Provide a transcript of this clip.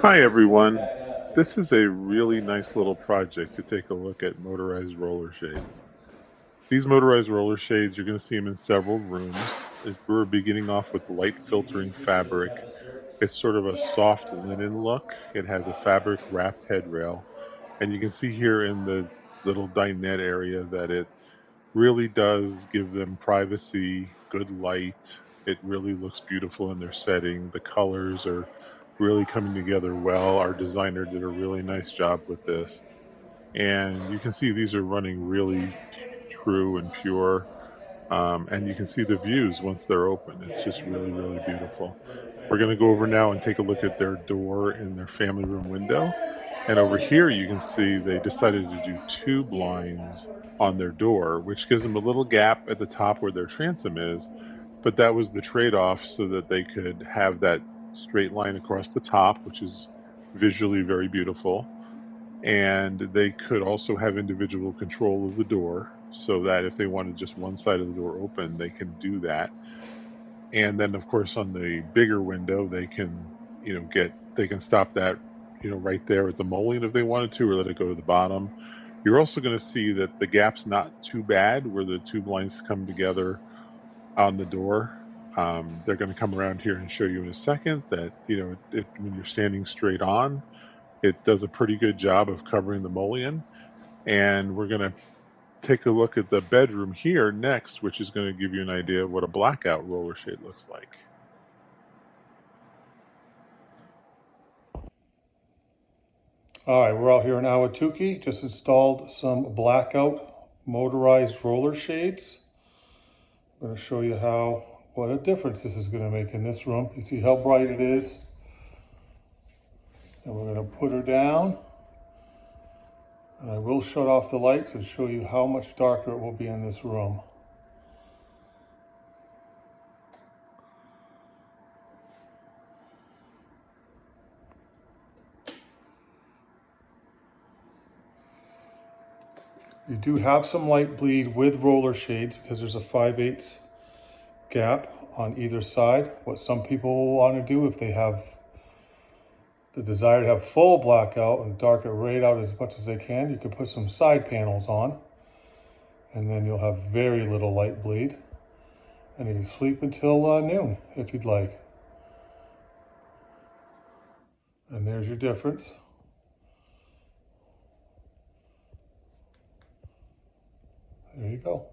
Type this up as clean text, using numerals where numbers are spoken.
Hi everyone. This is a really nice little project to take a look at motorized roller shades. These motorized roller shades, you're going to see them in several rooms. We're beginning off with light filtering fabric. It's sort of a soft linen look. It has a fabric wrapped headrail. And you can see here in the little dinette area that it really does give them privacy, good light. It really looks beautiful in their setting. The colors are really coming together well. Our designer did a really nice job with this. And you can see these are running really true and pure. And you can see the views once they're open. It's just really, really beautiful. We're going to go over now and take a look at their door in their family room window. And over here, you can see they decided to do two blinds on their door, which gives them a little gap at the top where their transom is. But that was the trade off so that they could have that straight line across the top, which is visually very beautiful. And they could also have individual control of the door so that if they wanted just one side of the door open, they can do that. And then, of course, on the bigger window, they can, they can stop that, right there at the mullion if they wanted to, or let it go to the bottom. You're also going to see that the gap's not too bad where the two blinds come together on the door. They're going to come around here and show you in a second that, when you're standing straight on, it does a pretty good job of covering the mullion. And we're going to take a look at the bedroom here next, which is going to give you an idea of what a blackout roller shade looks like. All right, we're out here in Ahwatukee. Just installed some blackout motorized roller shades. I'm going to show you what a difference this is going to make in this room. You see how bright it is? And we're going to put her down. And I will shut off the lights and show you how much darker it will be in this room. You do have some light bleed with roller shades because there's a 5/8 gap on either side. What some people will want to do if they have the desire to have full blackout and dark it right out as much as they can, you can put some side panels on and then you'll have very little light bleed. And you can sleep until noon if you'd like. And there's your difference. There you go.